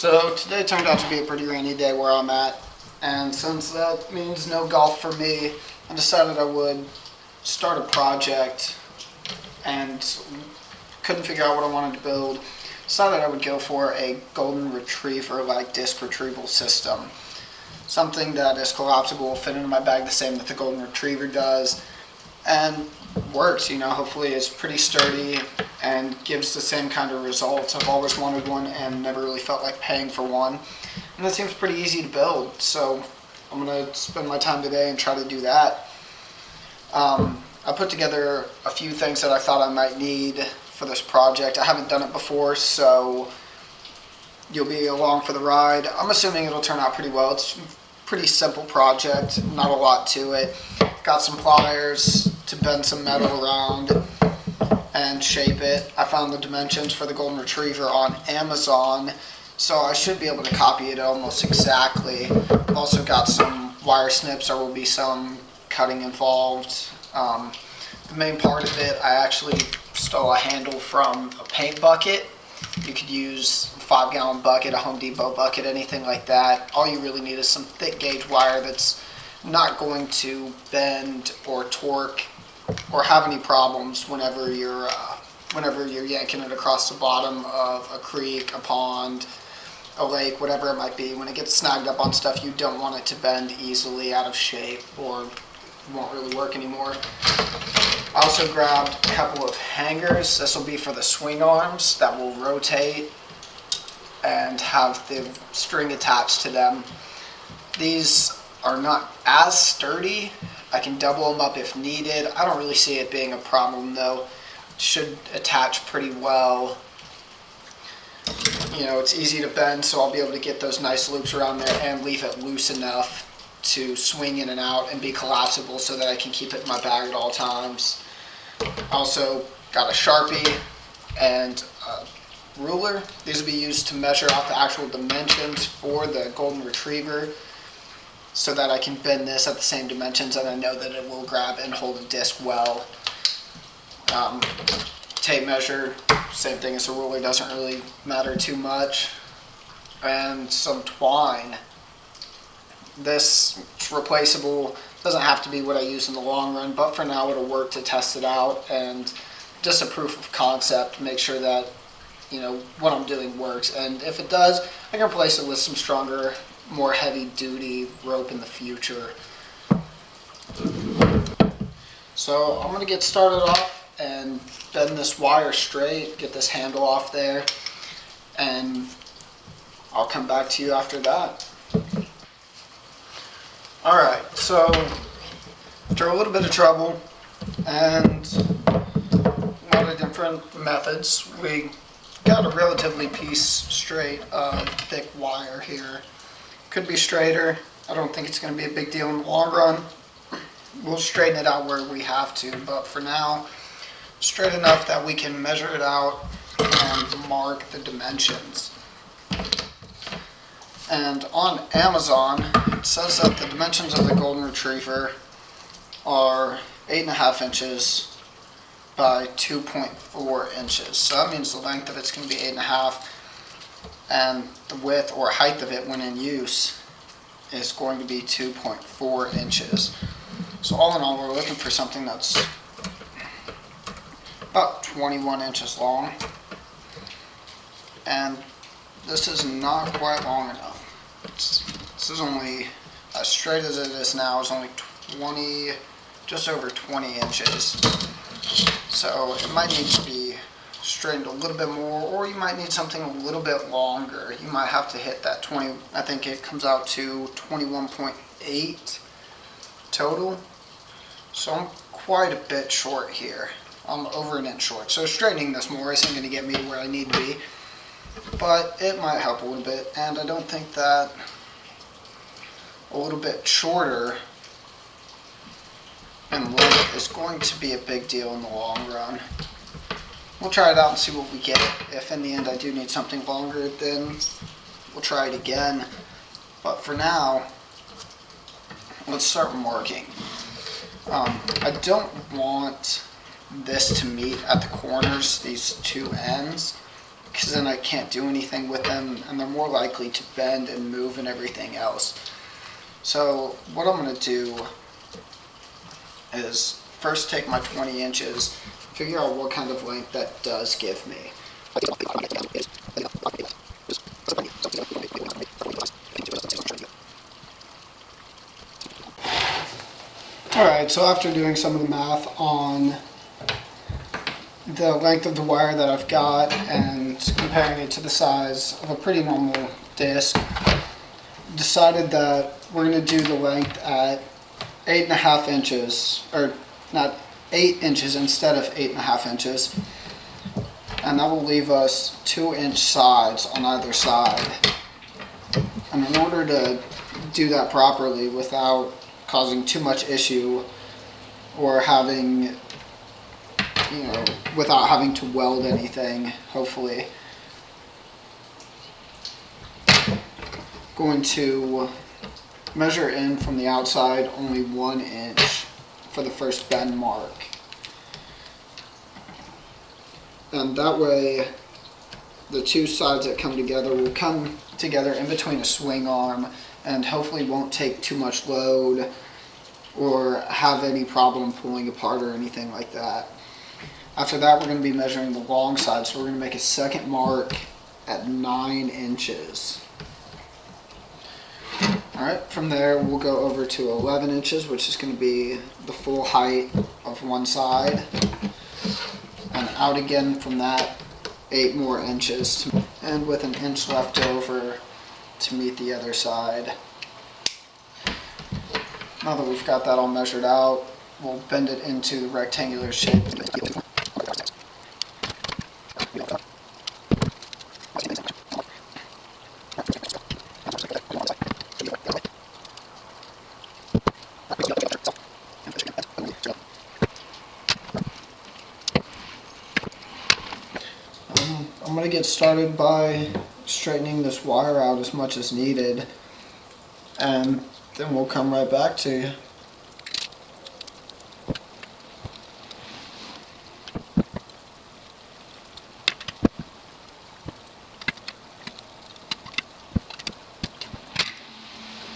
So today turned out to be a pretty rainy day where I'm at, and since that means no golf for me, I decided I would start a project and couldn't figure out what I wanted to build. Decided I would go for a golden retriever like disc retrieval system. Something that is collapsible, fit into my bag the same that the golden retriever does, and works, hopefully it's pretty sturdy and gives the same kind of results. I've always wanted one and never really felt like paying for one. And it seems pretty easy to build, so I'm going to spend my time today and try to do that. I put together a few things that I thought I might need for this project. I haven't done it before, so you'll be along for the ride. I'm assuming it'll turn out pretty well. It's a pretty simple project, not a lot to it. Got some pliers to bend some metal around and shape it. I found the dimensions for the golden retriever on Amazon, so I should be able to copy it almost exactly. I've also got some wire snips. There will be some cutting involved. The main part of it, I actually stole a handle from a paint bucket. You could use a 5-gallon bucket, a Home Depot bucket, anything like that. All you really need is some thick gauge wire that's not going to bend or torque or have any problems whenever you're yanking it across the bottom of a creek, a pond, a lake, whatever it might be. When it gets snagged up on stuff, you don't want it to bend easily out of shape or won't really work anymore. I also grabbed a couple of hangers. This will be for the swing arms that will rotate and have the string attached to them. These are not as sturdy. I can double them up if needed. I don't really see it being a problem though. It should attach pretty well. It's easy to bend, so I'll be able to get those nice loops around there and leave it loose enough to swing in and out and be collapsible so that I can keep it in my bag at all times. I also got a Sharpie and a ruler. These will be used to measure out the actual dimensions for the golden retriever so that I can bend this at the same dimensions and I know that it will grab and hold a disc well. Tape measure, same thing as a ruler, doesn't really matter too much. And some twine. This is replaceable, doesn't have to be what I use in the long run, but for now it'll work to test it out and just a proof of concept, make sure that what I'm doing works. And if it does, I can replace it with some stronger, more heavy duty rope in the future. So I'm going to get started off and bend this wire straight, get this handle off there, and I'll come back to you after that. Alright, so after a little bit of trouble and a lot of different methods, we got a relatively piece straight of thick wire here. Could be straighter. I don't think it's going to be a big deal in the long run. We'll straighten it out where we have to, but for now, straight enough that we can measure it out and mark the dimensions. And on Amazon, it says that the dimensions of the golden retriever are 8.5 inches by 2.4 inches. So that means the length of it's going to be 8.5, and the width or height of it when in use is going to be 2.4 inches. So all in all, we're looking for something that's about 21 inches long. And this is not quite long enough. This is only, as straight as it is now, is only just over 20 inches. So it might need to be straightened a little bit more, or you might need something a little bit longer. You might have to hit that 20, I think it comes out to 21.8 total. So I'm quite a bit short here. I'm over an inch short. So straightening this more isn't going to get me to where I need to be, but it might help a little bit, and I don't think that a little bit shorter in length is going to be a big deal in the long run. We'll try it out and see what we get. If in the end I do need something longer, then we'll try it again. But for now, let's start marking. I don't want this to meet at the corners, these two ends. because then I can't do anything with them, and they're more likely to bend and move and everything else. So what I'm going to do is first take my 20 inches, figure out what kind of length that does give me. Alright, so after doing some of the math on the length of the wire that I've got and comparing it to the size of a pretty normal disc, decided that we're going to do the length at 8.5 inches, or not 8 inches instead of 8.5 inches, and that will leave us 2-inch sides on either side. And in order to do that properly without causing too much issue or having, without having to weld anything, hopefully, going to measure in from the outside only 1 inch for the first bend mark. And that way the two sides that come together will come together in between a swing arm and hopefully won't take too much load or have any problem pulling apart or anything like that. After that, we're going to be measuring the long side, so we're going to make a second mark at 9 inches. Alright, from there we'll go over to 11 inches, which is going to be the full height of one side, and out again from that 8 more inches, and with an inch left over to meet the other side. Now that we've got that all measured out, we'll bend it into the rectangular shape. I'm going to get started by straightening this wire out as much as needed, and then we'll come right back to you.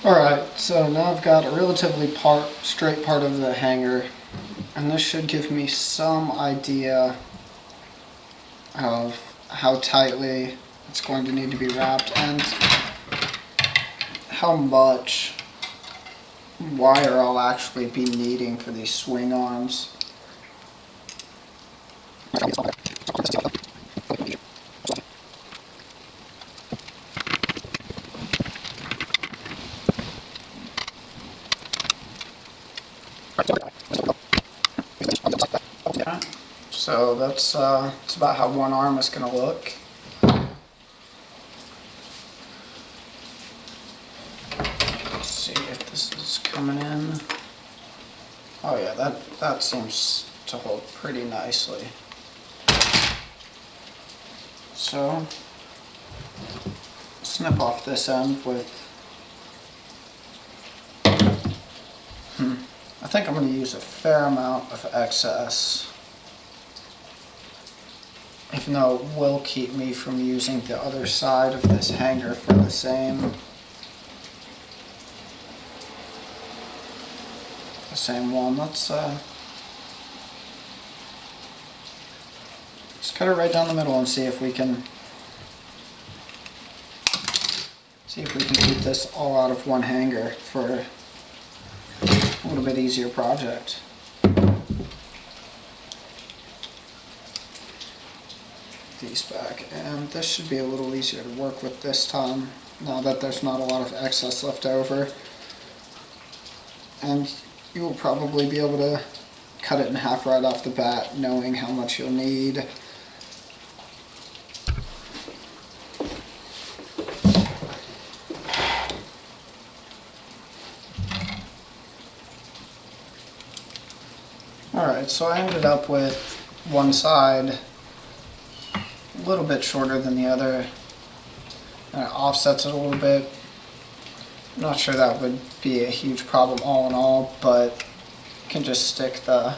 Alright, so now I've got a relatively straight part of the hanger, and this should give me some idea of how tightly it's going to need to be wrapped and how much wire I'll actually be needing for these swing arms. So that's about how one arm is going to look. Let's see if this is coming in. Oh yeah, that seems to hold pretty nicely. So snip off this end with, I think I'm going to use a fair amount of excess, even though it will keep me from using the other side of this hanger for the same one. Let's cut it right down the middle and see if we can keep this all out of one hanger for a little bit easier project. These back, and this should be a little easier to work with this time now that there's not a lot of excess left over, and you will probably be able to cut it in half right off the bat, knowing how much you'll need. Alright, so I ended up with one side a little bit shorter than the other, and it offsets it a little bit. I'm not sure that would be a huge problem all in all, but you can just stick the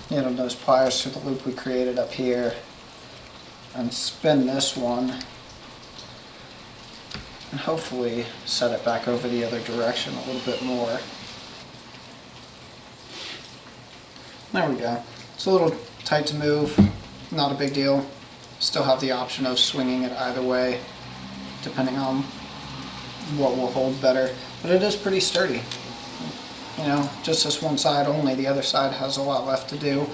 needle nose pliers through the loop we created up here and spin this one and hopefully set it back over the other direction a little bit more. There we go. It's a little tight to move, not a big deal. Still have the option of swinging it either way, depending on what will hold better. But it is pretty sturdy. You know, just this one side only. The other side has a lot left to do,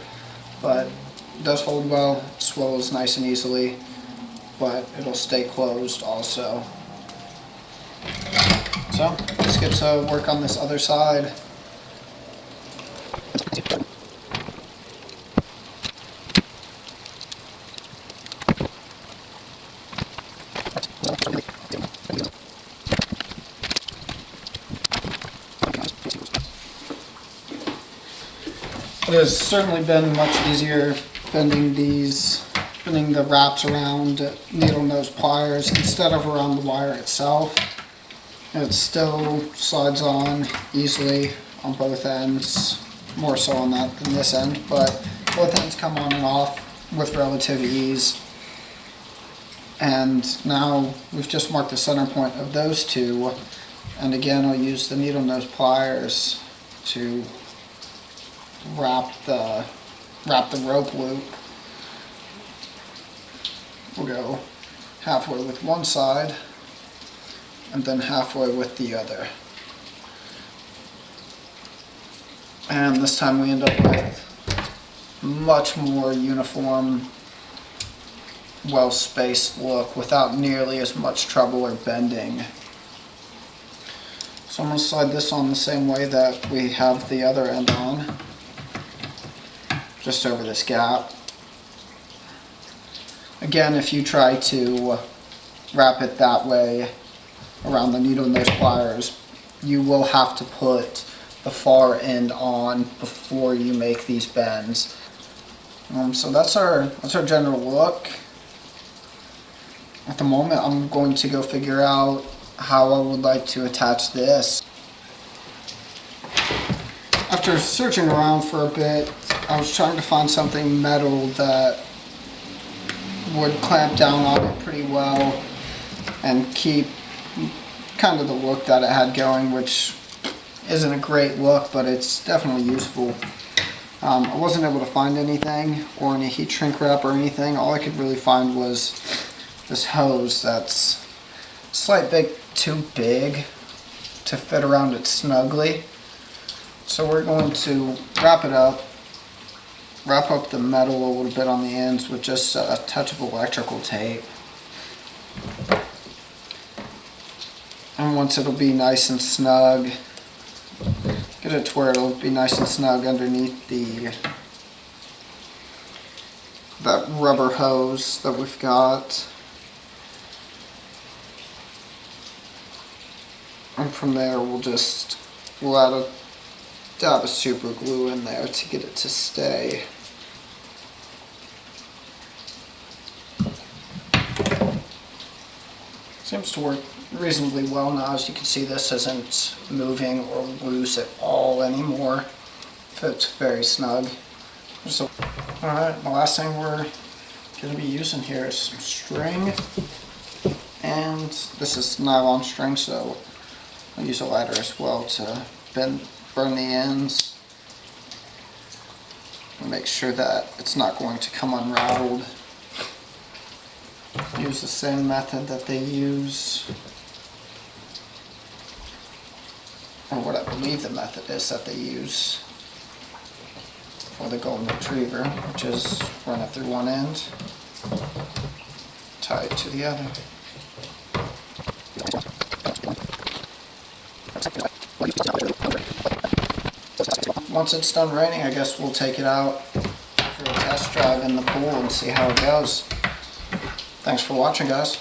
but it does hold well. It swells nice and easily, but it'll stay closed also. So let's get to work on this other side. It has certainly been much easier bending the wraps around needle nose pliers instead of around the wire itself. It still slides on easily on both ends, more so on that than this end, but both ends come on and off with relative ease. And now we've just marked the center point of those two, and again I'll use the needle nose pliers to wrap the rope loop. We'll go halfway with one side and then halfway with the other. And this time we end up with much more uniform, well-spaced look without nearly as much trouble or bending. So I'm going to slide this on the same way that we have the other end on, just over this gap. Again, if you try to wrap it that way around the needle nose pliers, you will have to put the far end on before you make these bends. So that's our general look. At the moment, I'm going to go figure out how I would like to attach this. After searching around for a bit, I was trying to find something metal that would clamp down on it pretty well and keep kind of the look that it had going, which isn't a great look, but it's definitely useful. I wasn't able to find anything or any heat shrink wrap or anything. All I could really find was this hose that's a slight bit too big to fit around it snugly. So we're going to wrap up the metal a little bit on the ends with just a touch of electrical tape. And once it'll be nice and snug, get it to where it'll be nice and snug underneath that rubber hose that we've got. And from there we'll add a dab of super glue in there to get it to stay. Seems to work reasonably well now. As you can see, this isn't moving or loose at all anymore. Fits very snug. So, alright, the last thing we're going to be using here is some string. And this is nylon string, so I'll use a lighter as well to burn the ends. And make sure that it's not going to come unraveled. Use the same method that they use, or what I believe the method is that they use for the golden retriever, which is run it through one end, tie it to the other. Once it's done raining, I guess we'll take it out for a test drive in the pool and see how it goes. Thanks for watching, guys.